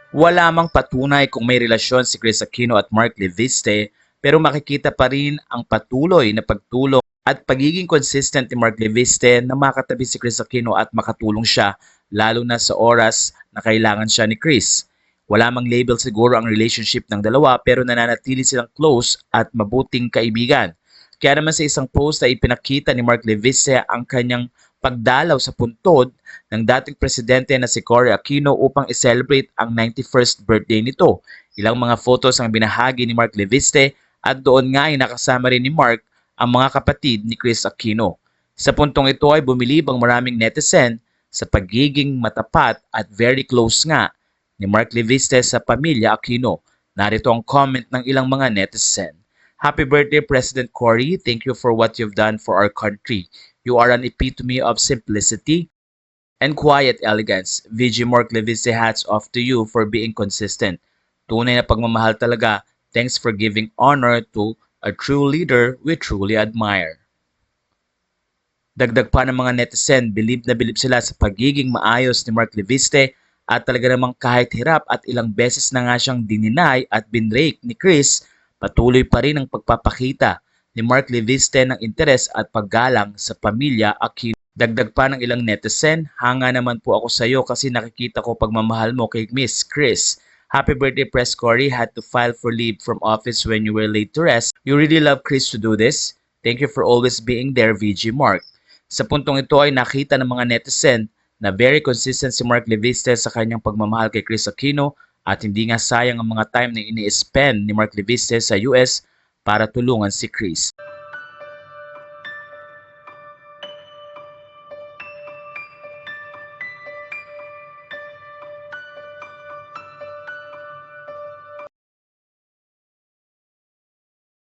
Wala mang patunay kung may relasyon si Chris Aquino at Mark Leviste, pero makikita pa rin ang patuloy na pagtulong at pagiging consistent ni Mark Leviste na makatabi si Chris Aquino at makatulong siya lalo na sa oras na kailangan siya ni Chris. Wala mang label siguro ang relationship ng dalawa pero nananatili silang close at mabuting kaibigan. Kaya naman sa isang post ay ipinakita ni Mark Leviste ang kanyang pagdalaw sa puntod ng dating presidente na si Cory Aquino upang i-celebrate ang 91st birthday nito. Ilang mga photos ang binahagi ni Mark Leviste at doon nga ay nakasama rin ni Mark ang mga kapatid ni Chris Aquino. Sa puntong ito ay bumilib ang maraming netizen sa pagiging matapat at very close nga ni Mark Leviste sa pamilya Aquino. Narito ang comment ng ilang mga netizen. Happy birthday, President Cory. Thank you for what you've done for our country. You are an epitome of simplicity and quiet elegance. VG Mark Leviste, hats off to you for being consistent. Tunay na pagmamahal talaga. Thanks for giving honor to a true leader we truly admire. Dagdag pa ng mga netizen, bilib na bilib sila sa pagiging maayos ni Mark Leviste at talaga namang kahit hirap at ilang beses na nga siyang dininay at binrake ni Chris, patuloy pa rin ang pagpapakita ni Mark Leviste ng interes at paggalang sa pamilya Aquino. Dagdag pa ng ilang netizen, hanga naman po ako sa iyo kasi nakikita ko pagmamahal mo kay Miss Chris. Happy birthday, Press Cory. Had to file for leave from office when you were laid to rest. You really love Chris to do this. Thank you for always being there, VG Mark. Sa puntong ito ay nakita ng mga netizen na very consistent si Mark Leviste sa kanyang pagmamahal kay Chris Aquino at hindi nga sayang ang mga time na ini-spend ni Mark Leviste sa US para tulungan si Chris.